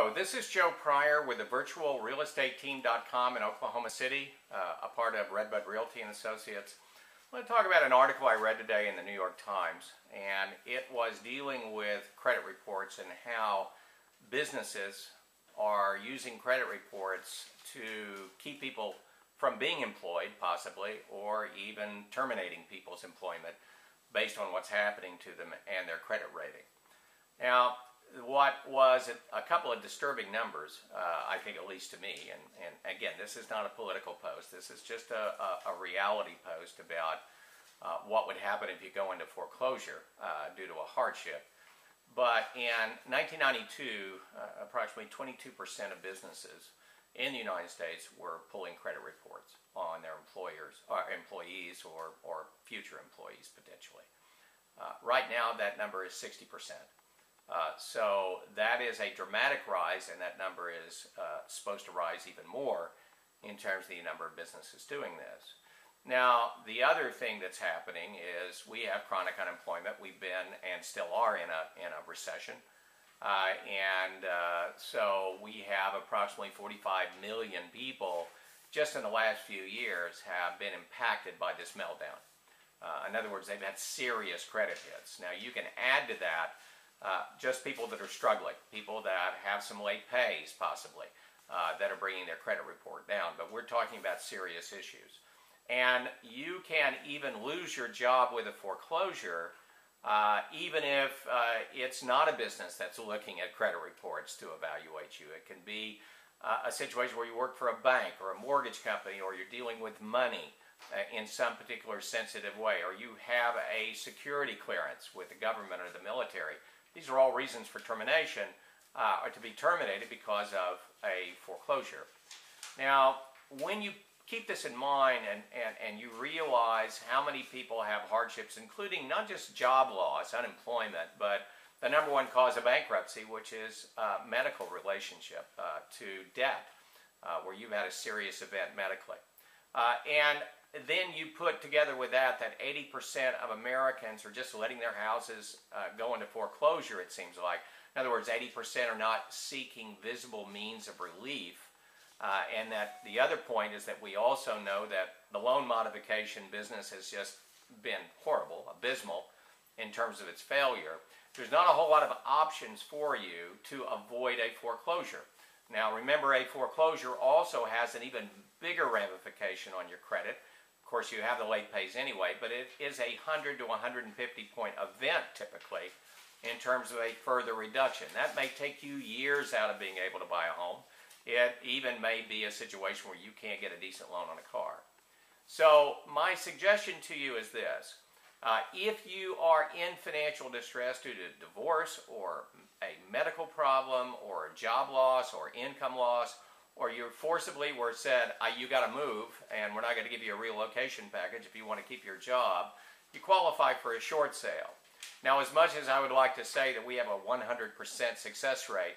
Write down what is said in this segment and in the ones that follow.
Hello, this is Joe Pryor with the virtualrealestateteam.com in Oklahoma City, a part of Redbud Realty and Associates. I want to talk about an article I read today in the New York Times, and it was dealing with credit reports and how businesses are using credit reports to keep people from being employed, possibly, or even terminating people's employment based on what's happening to them and their credit rating. Now, what was a couple of disturbing numbers, I think, at least to me, and again, this is not a political post, this is just a reality post about what would happen if you go into foreclosure due to a hardship. But in 1992, approximately 22% of businesses in the United States were pulling credit reports on their employers, or employees, or future employees potentially. Right now, that number is 60%. So that is a dramatic rise, and that number is supposed to rise even more in terms of the number of businesses doing this. Now, the other thing that's happening is we have chronic unemployment. We've been and still are in a recession. So we have approximately 45 million people just in the last few years have been impacted by this meltdown. In other words, they've had serious credit hits. Now, you can add to that just people that are struggling, people that have some late pays possibly, that are bringing their credit report down. But we're talking about serious issues. And you can even lose your job with a foreclosure, even if it's not a business that's looking at credit reports to evaluate you. It can be a situation where you work for a bank or a mortgage company, or you're dealing with money in some particular sensitive way, or you have a security clearance with the government or the military. These are all reasons for termination, or to be terminated because of a foreclosure. Now, when you keep this in mind and you realize how many people have hardships, including not just job loss, unemployment, but the number one cause of bankruptcy, which is medical relationship to debt, where you've had a serious event medically. And then you put together with that 80% of Americans are just letting their houses go into foreclosure, it seems like. In other words, 80% are not seeking visible means of relief. And that the other point is that we also know that the loan modification business has just been horrible, abysmal in terms of its failure. There's not a whole lot of options for you to avoid a foreclosure. Now, remember, a foreclosure also has an even bigger ramification on your credit. Of course, you have the late pays anyway, but it is a 100 to 150 point event typically in terms of a further reduction. That may take you years out of being able to buy a home. It even may be a situation where you can't get a decent loan on a car. So my suggestion to you is this. If you are in financial distress due to divorce or a medical problem or job loss or income loss, or you're forcibly were said, you got to move and we're not going to give you a relocation package if you want to keep your job, you qualify for a short sale. Now, as much as I would like to say that we have a 100% success rate,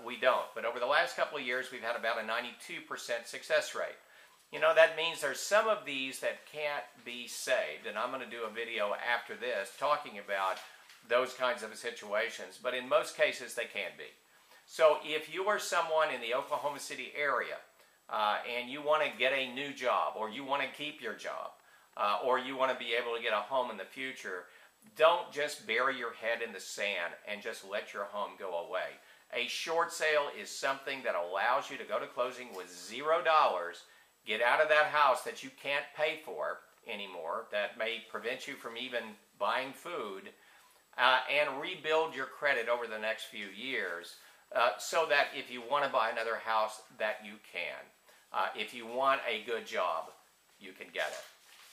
we don't. But over the last couple of years, we've had about a 92% success rate. You know, that means there's some of these that can't be saved, and I'm going to do a video after this talking about those kinds of situations, but in most cases they can be. So if you are someone in the Oklahoma City area and you want to get a new job, or you want to keep your job, or you want to be able to get a home in the future, don't just bury your head in the sand and just let your home go away. A short sale is something that allows you to go to closing with $0, get out of that house that you can't pay for anymore, that may prevent you from even buying food, and rebuild your credit over the next few years. So that if you want to buy another house, that you can. If you want a good job, you can get it.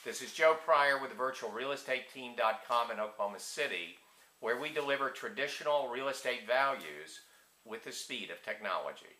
This is Joe Pryor with the virtualrealestateteam.com in Oklahoma City, where we deliver traditional real estate values with the speed of technology.